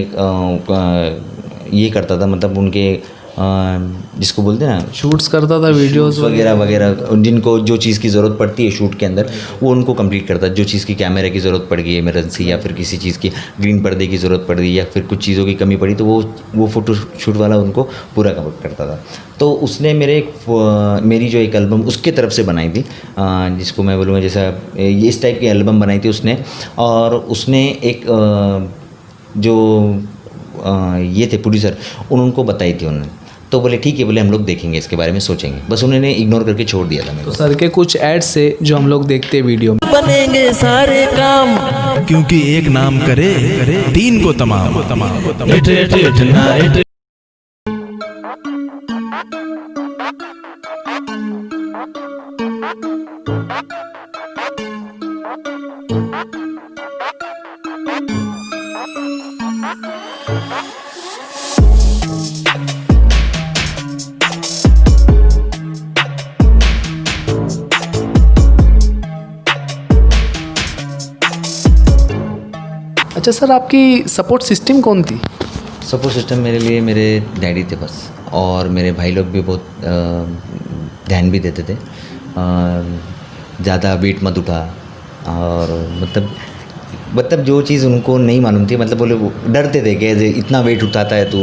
ये करता था, मतलब उनके जिसको बोलते हैं ना, शूट्स करता था, वीडियोस वगैरह जिनको जो चीज़ की ज़रूरत पड़ती है शूट के अंदर वो उनको कंप्लीट करता है। जो चीज़ की कैमरे की ज़रूरत पड़ गई इमरजेंसी, या फिर किसी चीज़ की ग्रीन पर्दे की ज़रूरत पड़ गई, या फिर कुछ चीज़ों की कमी पड़ी, तो वो फ़ोटो शूट वाला उनको पूरा कवर करता था। तो उसने मेरी जो एक एल्बम उसके तरफ से बनाई थी, जिसको मैं बोलूँगा जैसा इस टाइप की एल्बम बनाई थी उसने। और उसने एक जो ये थे प्रोड्यूसर, उनको बताई थी उन्होंने, तो बोले ठीक है, बोले हम लोग देखेंगे इसके बारे में, सोचेंगे। बस उन्होंने इग्नोर करके छोड़ दिया था मेरे तो को। सर के कुछ एड्स से जो हम लोग देखते हैं वीडियो में, बनेंगे सारे काम, क्योंकि एक नाम करे तीन को तमाम। अच्छा सर, आपकी सपोर्ट सिस्टम कौन थी? सपोर्ट सिस्टम मेरे लिए मेरे डैडी थे बस, और मेरे भाई लोग भी बहुत ध्यान भी देते थे। ज़्यादा वेट मत उठा, और मतलब जो चीज़ उनको नहीं मालूम थी, मतलब बोले वो डरते थे कि इतना वेट उठाता है तू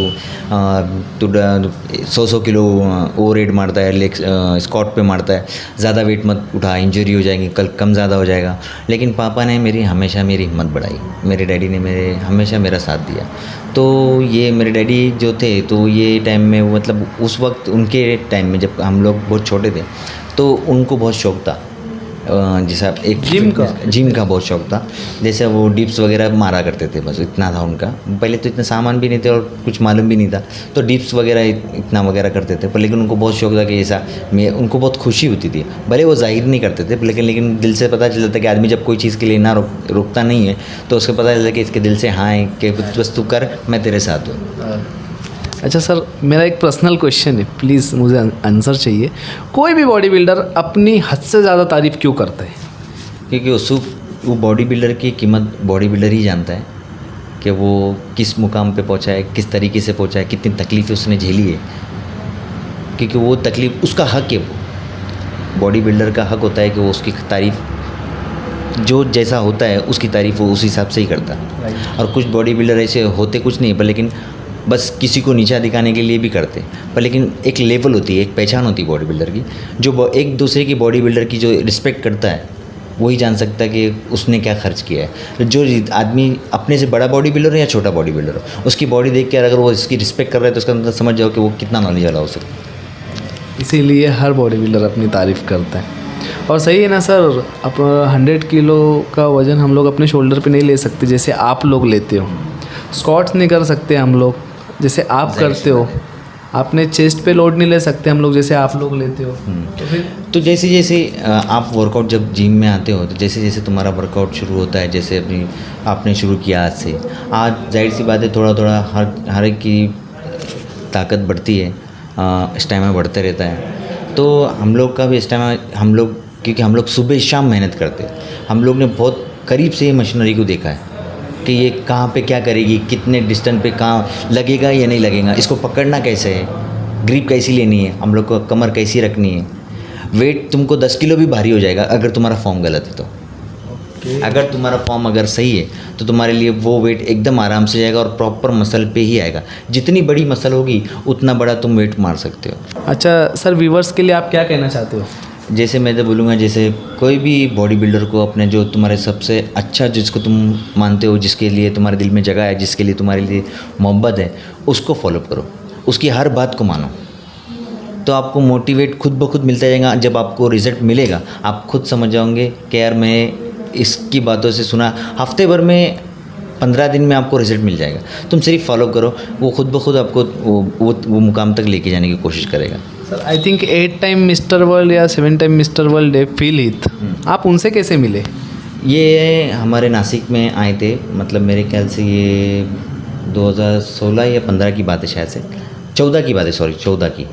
100 किलो ओवर वेट मारता है, लेग स्क्वाट पे मारता है, ज़्यादा वेट मत उठा, इंजरी हो जाएगी, कल कम ज़्यादा हो जाएगा। लेकिन पापा ने हमेशा मेरी हिम्मत बढ़ाई, मेरे डैडी ने हमेशा मेरा साथ दिया। तो ये मेरे डैडी जो थे, तो ये टाइम में मतलब उस वक्त उनके टाइम में जब हम लोग बहुत छोटे थे, तो उनको बहुत शौक़ था, जैसा एक जिम का बहुत शौक़ था। जैसे वो डिप्स वगैरह मारा करते थे, बस इतना था उनका। पहले तो इतना सामान भी नहीं थे और कुछ मालूम भी नहीं था, तो डिप्स वगैरह इतना वगैरह करते थे। पर लेकिन उनको बहुत शौक़ था कि ऐसा उनको बहुत खुशी होती थी, भले वो जाहिर नहीं करते थे, लेकिन दिल से पता चलता था कि आदमी जब कोई चीज़ के लिए ना रुकता नहीं है, तो उसको पता चलता कि इसके दिल से हाँ है कि बस तू कर, मैं तेरे साथ हूँ। अच्छा सर, मेरा एक पर्सनल क्वेश्चन है, प्लीज़ मुझे आंसर चाहिए। कोई भी बॉडी बिल्डर अपनी हद से ज़्यादा तारीफ़ क्यों करता है? क्योंकि वो बॉडी बिल्डर की कीमत बॉडी बिल्डर ही जानता है कि वो किस मुकाम पे पहुंचा है, किस तरीके से पहुंचा है, कितनी तकलीफ़ें उसने झेली है। क्योंकि वो तकलीफ़ उसका हक है, वो बॉडी बिल्डर का हक होता है कि वो उसकी तारीफ़ जो जैसा होता है उसकी तारीफ़ वो उस हिसाब से ही करता है। और कुछ बॉडी बिल्डर ऐसे होते कुछ नहीं पर लेकिन बस किसी को नीचा दिखाने के लिए भी करते, पर लेकिन एक लेवल होती है, एक पहचान होती है बॉडी बिल्डर की, जो एक दूसरे की बॉडी बिल्डर की जो रिस्पेक्ट करता है वही जान सकता है कि उसने क्या खर्च किया है। जो आदमी अपने से बड़ा बॉडी बिल्डर हो या छोटा बॉडी बिल्डर हो, उसकी बॉडी देख कर अगर वो इसकी रिस्पेक्ट कर रहा है तो उसका मतलब समझ जाओ कि वो कितना नॉलेज वाला हो सकता है। इसीलिए हर बॉडी बिल्डर अपनी तारीफ़ करता है। और सही है ना सर, अब 100 किलो का वज़न हम लोग अपने शोल्डर पे नहीं ले सकते जैसे आप लोग लेते हो, स्क्वाट्स नहीं कर सकते हम लोग जैसे आप करते हो, आपने चेस्ट पे लोड नहीं ले सकते हम लोग जैसे आप लोग लेते हो। तो जैसे जैसे आप वर्कआउट जब जिम में आते हो, तो जैसे जैसे तुम्हारा वर्कआउट शुरू होता है, जैसे आपने शुरू किया आज से, आज जाहिर सी बात है थोड़ा थोड़ा हर एक की ताकत बढ़ती है, स्टैमिना बढ़ते रहता है। तो हम लोग का भी स्टैमिना, क्योंकि हम लोग सुबह शाम मेहनत करते हैं, हम लोग ने बहुत करीब से ये मशीनरी को देखा है कि ये कहाँ पे क्या करेगी, कितने डिस्टेंस पे कहाँ लगेगा या नहीं लगेगा, इसको पकड़ना कैसे है, ग्रिप कैसी लेनी है, हम लोग को कमर कैसी रखनी है। वेट तुमको 10 किलो भी भारी हो जाएगा अगर तुम्हारा फॉर्म गलत है तो। अगर तुम्हारा फॉर्म अगर सही है तो तुम्हारे लिए वो वेट एकदम आराम से जाएगा और प्रॉपर मसल पे ही आएगा। जितनी बड़ी मसल होगी उतना बड़ा तुम वेट मार सकते हो। अच्छा सर, व्यूवर्स के लिए आप क्या कहना चाहते हो? जैसे मैं तो बोलूँगा, जैसे कोई भी बॉडी बिल्डर को अपने जो तुम्हारे सबसे अच्छा जिसको तुम मानते हो, जिसके लिए तुम्हारे दिल में जगह है, जिसके लिए तुम्हारे लिए मोहब्बत है, उसको फॉलो करो, उसकी हर बात को मानो, तो आपको मोटिवेट खुद ब खुद मिलता जाएगा। जब आपको रिज़ल्ट मिलेगा आप खुद समझ जाओगे कि यार मैं इसकी बातों से सुना, हफ्ते भर में 15 दिन में आपको रिज़ल्ट मिल जाएगा। तुम सिर्फ फॉलो करो, वो खुद ब खुद आपको वो मुकाम तक लेके जाने की कोशिश करेगा। Sir I think 8 time mister world या 7 टाइम मिस्टर वर्ल्ड है फील हित, आप उनसे कैसे मिले? ये हमारे नासिक में आए थे, मतलब मेरे ख्याल से ये 2016 या 15 की बात है, शायद से 14 की बात है, सॉरी 14 की।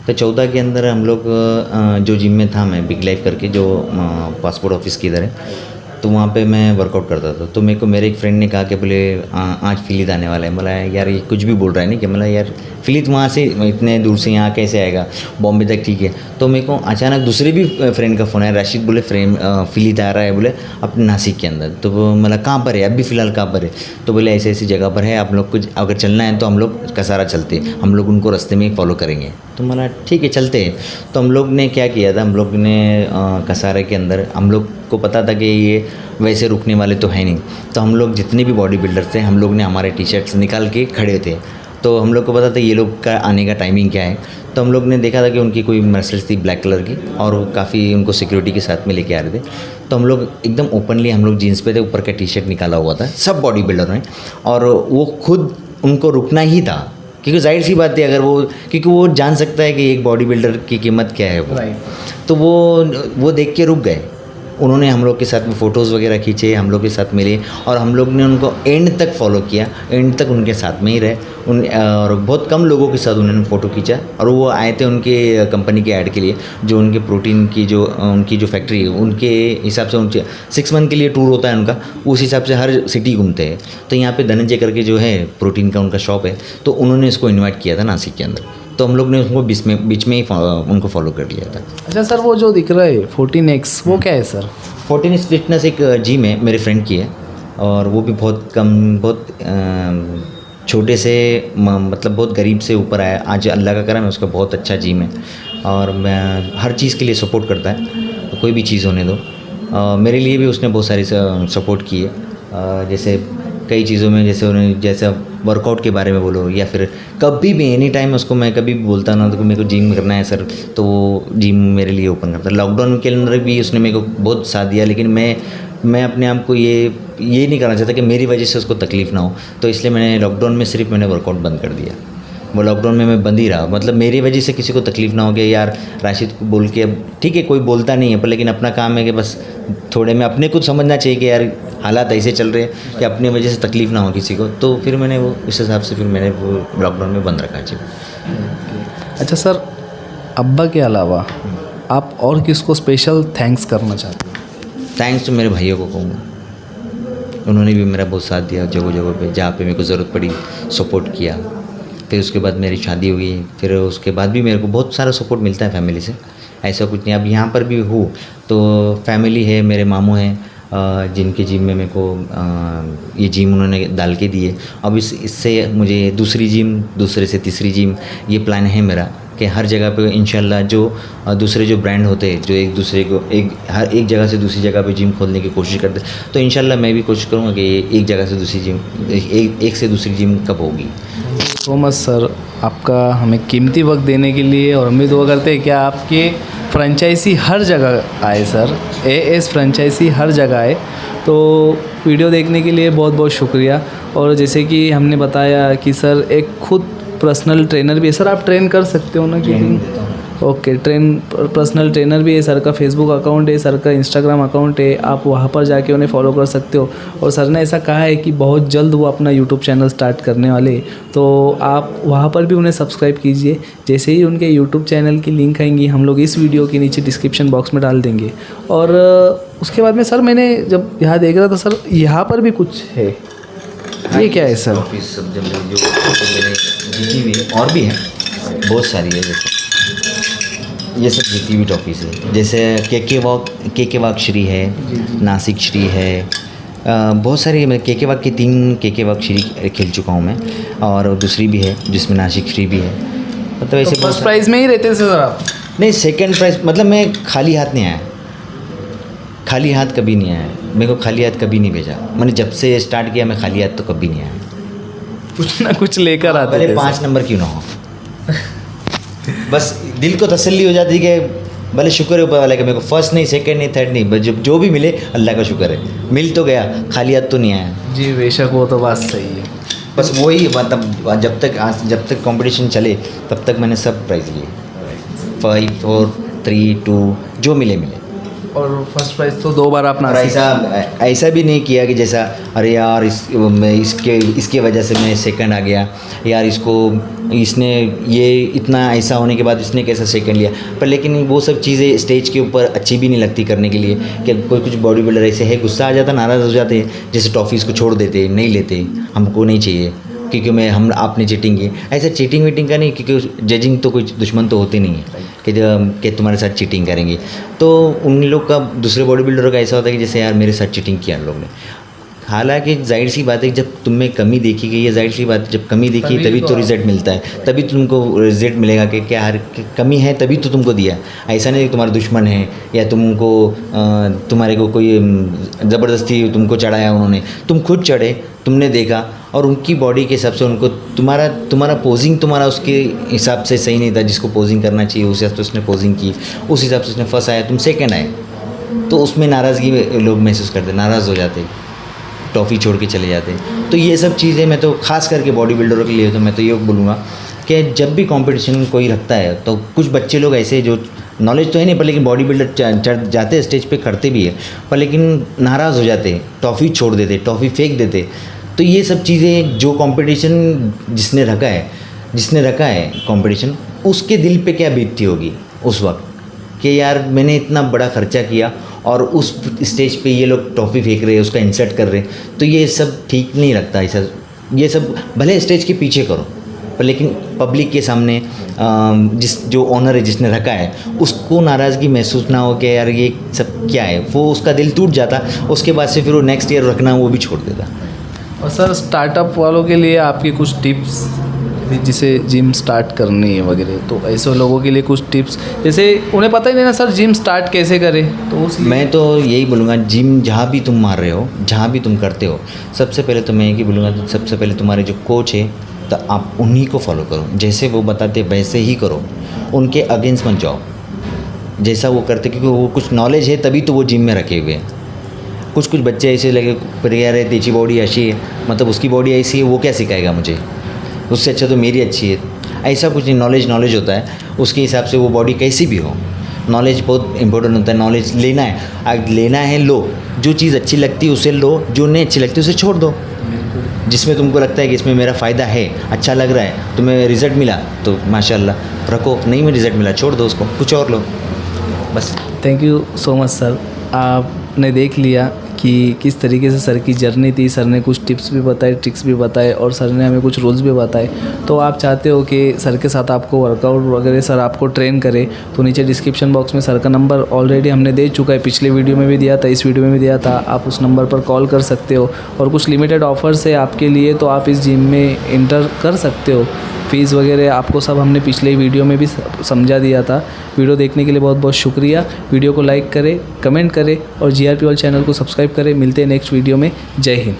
तो 14 के अंदर हम लोग जो जिम में था मैं, बिग लाइफ करके, जो पासपोर्ट ऑफिस की इधर है, तो वहाँ पे मैं वर्कआउट करता था। तो मेरे को मेरे एक फ्रेंड ने कहा कि बोले आज फिलित आने वाला है। बोला यार ये कुछ भी बोल रहा है नहीं, कि मतलब यार फिलित वहाँ से इतने दूर से यहाँ कैसे आएगा, बॉम्बे तक, ठीक है। तो मेरे को अचानक दूसरे भी फ्रेंड का फ़ोन आया, राशिद, बोले फिलित आ रहा है बोले अपने नासिक के अंदर। तो वो मतलब कहाँ पर है अभी फ़िलहाल, कहाँ पर है? तो बोले ऐसे ऐसी जगह पर है, आप लोग कुछ अगर चलना है तो हम लोग कसारा चलते, हम लोग उनको रास्ते में फॉलो करेंगे। तो मला ठीक है चलते हैं। तो हम लोग ने क्या किया था, हम लोग ने कसारे के अंदर, हम लोग को पता था कि ये वैसे रुकने वाले तो है नहीं, तो हम लोग जितने भी बॉडी बिल्डर थे, हम लोग ने हमारे टी शर्ट्स निकाल के खड़े थे। तो हम लोग को पता था ये लोग का आने का टाइमिंग क्या है। तो हम लोग ने देखा था कि उनकी कोई मर्सिडीज थी ब्लैक कलर की, और वो काफ़ी उनको सिक्योरिटी के साथ में लेके आ रहे थे। तो हम लोग एकदम ओपनली हम लोग जीन्स पे थे, ऊपर का टी शर्ट निकाला हुआ था सब बॉडी बिल्डर ने, और वो खुद उनको रुकना ही था, क्योंकि जाहिर सी बात है, अगर वो, क्योंकि वो जान सकता है कि एक बॉडी बिल्डर की कीमत क्या है वो, तो वो देख के रुक गए। उन्होंने हम लोग के साथ में फ़ोटोज़ वगैरह खींचे, हम लोग के साथ मिले, और हम लोग ने उनको एंड तक फॉलो किया, एंड तक उनके साथ में ही रहे। और बहुत कम लोगों के साथ उन्होंने फ़ोटो खींचा, और वो आए थे उनके कंपनी के ऐड के लिए, जो उनके प्रोटीन की जो उनकी जो फैक्ट्री है, उनके हिसाब से उनके 6 मंथ के लिए टूर होता है उनका, उस हिसाब से हर सिटी घूमते हैं। तो यहाँ पे धनंजय करके जो है प्रोटीन का उनका शॉप है, तो उन्होंने इसको इन्वाइट किया था नासिक के अंदर। तो हम लोग ने उसको बीच में ही उनको फॉलो कर लिया था। अच्छा सर, वो जो दिख रहा है 14X, वो क्या है सर? 14X फिटनेस एक जिम है, मेरे फ्रेंड की है, और वो भी बहुत छोटे से मतलब बहुत गरीब से ऊपर आया, आज अल्लाह का करम है, उसका बहुत अच्छा जिम है, और मैं हर चीज़ के लिए सपोर्ट करता है, कोई भी चीज़ होने दो। मेरे लिए भी उसने बहुत सारी सपोर्ट की है, जैसे कई चीज़ों में, जैसे उन्हें जैसे वर्कआउट के बारे में बोलो, या फिर कभी भी एनी टाइम उसको मैं कभी भी बोलता ना, तो मेरे को जिम करना है सर, तो वो जिम मेरे लिए ओपन करता। लॉकडाउन के अंदर भी उसने मेरे को बहुत साथ दिया, लेकिन मैं अपने आप को ये नहीं करना चाहता कि मेरी वजह से उसको तकलीफ़ ना हो, तो इसलिए मैंने लॉकडाउन में सिर्फ मैंने वर्कआउट बंद कर दिया। वो लॉकडाउन में मैं बंद ही रहा, मतलब मेरी वजह से किसी को तकलीफ़ ना हो कि यार राशिद को बोल के, अब ठीक है कोई बोलता नहीं है, पर लेकिन अपना काम है कि बस थोड़े में अपने कुछ समझना चाहिए कि यार हालात ऐसे चल रहे हैं कि अपनी वजह से तकलीफ़ ना हो किसी को। तो फिर मैंने वो इस हिसाब से फिर मैंने वो लॉकडाउन में बंद रखा जी। अच्छा सर, अब्बा के अलावा आप और किसको स्पेशल थैंक्स करना चाहते हो? थैंक्स तो मेरे भाइयों को कहूँगा, उन्होंने भी मेरा बहुत साथ दिया जगह जगह पे, जहाँ पे मेरे को ज़रूरत पड़ी सपोर्ट किया। फिर उसके बाद मेरी शादी हो गई, फिर उसके बाद भी मेरे को बहुत सारा सपोर्ट मिलता है फैमिली से, ऐसा कुछ नहीं। अब यहाँ पर भी हूँ तो फैमिली है, मेरे मामू हैं, जिनके जिम में मेरे को ये जिम उन्होंने डाल के दिए। अब इससे मुझे दूसरे से तीसरी जिम, ये प्लान है मेरा कि हर जगह पे इंशाल्लाह जो दूसरे जो ब्रांड होते हैं, जो एक दूसरे को हर एक जगह से दूसरी जगह पे जिम खोलने की कोशिश करते, तो इंशाल्लाह मैं भी कोशिश करूँगा कि एक जगह से दूसरी जिम, एक से दूसरी जिम कब होगी। सो मच सर, आपका हमें कीमती वक्त देने के लिए, और हम भी दुआ करते हैं कि आपके फ्रेंचाइजी हर जगह आए सर, AS फ्रेंचाइजी हर जगह आए। तो वीडियो देखने के लिए बहुत बहुत शुक्रिया। और जैसे कि हमने बताया कि सर एक खुद पर्सनल ट्रेनर भी है सर, आप ट्रेन कर सकते हो ना? कि ओके, पर्सनल ट्रेनर भी है, सर का फेसबुक अकाउंट है, सर का इंस्टाग्राम अकाउंट है, आप वहाँ पर जाके उन्हें फॉलो कर सकते हो। और सर ने ऐसा कहा है कि बहुत जल्द वो अपना यूट्यूब चैनल स्टार्ट करने वाले, तो आप वहाँ पर भी उन्हें सब्सक्राइब कीजिए। जैसे ही उनके यूट्यूब चैनल की लिंक आएंगी, हम लोग इस वीडियो के नीचे डिस्क्रिप्शन बॉक्स में डाल देंगे। और उसके बाद में सर मैंने जब यहाँ देख रहा था सर, यहाँ पर भी कुछ है, ये क्या है सर? ऑफिस सब जब जो मैंने जीती हुई और भी है, बहुत सारी है, जैसे ये सब जीती हुई ट्रॉफीज़ है। जैसे के वाक श्री है, नासिक श्री है, बहुत सारी। मैं के वाक की 3 के वाक श्री खेल चुका हूँ मैं, और दूसरी भी है जिसमें नासिक श्री भी है। मतलब ऐसे तो फर्स्ट प्राइज़ में ही रहते थे सर आप? नहीं, सेकंड प्राइज़। मतलब मैं खाली हाथ नहीं आया, खाली हाथ कभी नहीं आया। मेरे को खाली हाथ कभी नहीं भेजा। मैंने जब से स्टार्ट किया मैं खाली हाथ तो कभी नहीं आया। कुछ ना कुछ लेकर आते पहले थे 5 नंबर क्यों ना हो, बस दिल को तसल्ली हो जाती है कि भले शुक्र है ऊपर वाले का, मेरे को फर्स्ट नहीं, सेकंड नहीं, थर्ड नहीं, बस जो भी मिले अल्लाह का शुक्र है। मिल तो गया, खाली हाथ तो नहीं आया। जी बेशक, वो तो बात सही है। बस वही मतलब जब तक कंपटीशन चले तब तक मैंने सब प्राइज़ लिए, 5, 4, 3, 2 जो मिले। और फर्स्ट प्राइज़ तो 2 बार आप और नासिक। ऐसा भी नहीं किया कि जैसा अरे यार इसके वजह से मैं सेकंड आ गया, यार इसने ये इतना ऐसा होने के बाद इसने कैसा सेकंड लिया। पर लेकिन वो सब चीज़ें स्टेज के ऊपर अच्छी भी नहीं लगती करने के लिए, कि कोई कुछ बॉडी बिल्डर ऐसे है गुस्सा आ जाता, नाराज़ हो जाते, जैसे ट्रॉफीज़ को छोड़ देते, नहीं लेते, हमको नहीं चाहिए क्योंकि आपने चीटिंग की। ऐसा चीटिंग वीटिंग का नहीं, क्योंकि जजिंग तो कोई दुश्मन तो होते नहीं है कि तुम्हारे साथ चीटिंग करेंगे। तो उन लोग का, दूसरे बॉडी बिल्डरों का ऐसा होता है कि जैसे यार मेरे साथ चीटिंग किया उन लोग ने। हालांकि जाहिर सी बात है जब तुम में कमी देखी गई है, जाहिर सी बात है जब कमी देखी तभी तो रिजल्ट मिलता है, तभी तुमको रिजल्ट मिलेगा कि क्या यार कमी है तभी तो तुमको दिया। ऐसा नहीं कि तुम्हारा दुश्मन है या तुम्हारे को कोई ज़बरदस्ती तुमको चढ़ाया उन्होंने, तुम खुद चढ़े, तुमने देखा और उनकी बॉडी के हिसाब से उनको तुम्हारा पोजिंग तुम्हारा उसके हिसाब से सही नहीं था, जिसको पोजिंग करना चाहिए उस हिसाब से उसने पोजिंग की, उस हिसाब से उसने फर्स्ट आया, तुम सेकंड आए। तो उसमें नाराज़गी लोग महसूस करते, नाराज़ हो जाते, ट्रॉफी छोड़ के चले जाते। तो ये सब चीज़ें मैं तो खास करके बॉडी बिल्डरों के लिए तो मैं तो ये बोलूँगा कि जब भी कंपटीशन कोई रखता है तो कुछ बच्चे लोग ऐसे जो नॉलेज तो है नहीं, पर लेकिन बॉडी बिल्डर चढ़ जाते हैं स्टेज पे, करते भी है, पर लेकिन नाराज़ हो जाते, ट्रॉफी छोड़ देते, ट्रॉफी फेंक देते। तो ये सब चीज़ें जो कंपटीशन जिसने रखा है कंपटीशन, उसके दिल पे क्या बीतती होगी उस वक्त कि यार मैंने इतना बड़ा खर्चा किया और उस स्टेज पे ये लोग ट्रॉफी फेंक रहे हैं, उसका इंसल्ट कर रहे हैं। तो ये सब ठीक नहीं लगता। ऐसा ये सब भले स्टेज के पीछे करो, पर लेकिन पब्लिक के सामने जो ऑनर है जिसने रखा है उसको नाराज़गी महसूस ना हो कि यार ये सब क्या है, वो उसका दिल टूट जाता। उसके बाद से फिर वो नेक्स्ट ईयर रखना वो भी छोड़ देता। और सर स्टार्टअप वालों के लिए आपकी कुछ टिप्स, जिसे जिम स्टार्ट करनी है वगैरह, तो ऐसे लोगों के लिए कुछ टिप्स, जैसे उन्हें पता ही नहीं ना सर जिम स्टार्ट कैसे करें, तो मैं तो यही बोलूँगा, जिम जहाँ भी तुम मार रहे हो, जहाँ भी तुम करते हो, सबसे पहले तो मैं यही बोलूँगा, सबसे पहले तुम्हारे जो कोच है तो आप उन्हीं को फॉलो करो, जैसे वो बताते वैसे ही करो, उनके अगेंस्ट मत जाओ जैसा वो करते, क्योंकि वो कुछ नॉलेज है तभी तो वो जिम में रखे हुए हैं। कुछ ऐसे लगे पर यार है तेजी बॉडी अच्छी है, मतलब उसकी बॉडी ऐसी है, वो क्या सिखाएगा मुझे, उससे अच्छा तो मेरी अच्छी है। ऐसा कुछ नहीं, नॉलेज होता है, उसके हिसाब से वो बॉडी कैसी भी हो। नॉलेज बहुत इंपॉर्टेंट होता है, नॉलेज लेना है, अगर लेना है लो, जो चीज़ अच्छी लगती है उसे लो, जो नहीं अच्छी लगती उसे छोड़ दो। जिसमें तुमको लगता है कि इसमें मेरा फ़ायदा है, अच्छा लग रहा है, तुम्हें रिज़ल्ट मिला तो माशाल्लाह रखो, नहीं में रिज़ल्ट मिला छोड़ दो उसको, कुछ और लो बस। Thank you so much sir. आपने देख लिया कि किस तरीके से सर की जर्नी थी। सर ने कुछ टिप्स भी बताए, ट्रिक्स भी बताए और सर ने हमें कुछ रूल्स भी बताए। तो आप चाहते हो कि सर के साथ आपको वर्कआउट वगैरह सर आपको ट्रेन करे, तो नीचे डिस्क्रिप्शन बॉक्स में सर का नंबर ऑलरेडी हमने दे चुका है, पिछले वीडियो में भी दिया था, इस वीडियो में भी दिया था। आप उस नंबर पर कॉल कर सकते हो और कुछ लिमिटेड ऑफर्स है आपके लिए, तो आप इस जिम में इंटर कर सकते हो। फ़ीस वगैरह आपको सब हमने पिछले वीडियो में भी समझा दिया था। वीडियो देखने के लिए बहुत बहुत शुक्रिया। वीडियो को लाइक करें, कमेंट करें और GRP वर्ल्ड चैनल को सब्सक्राइब करें। मिलते हैं नेक्स्ट वीडियो में। जय हिंद।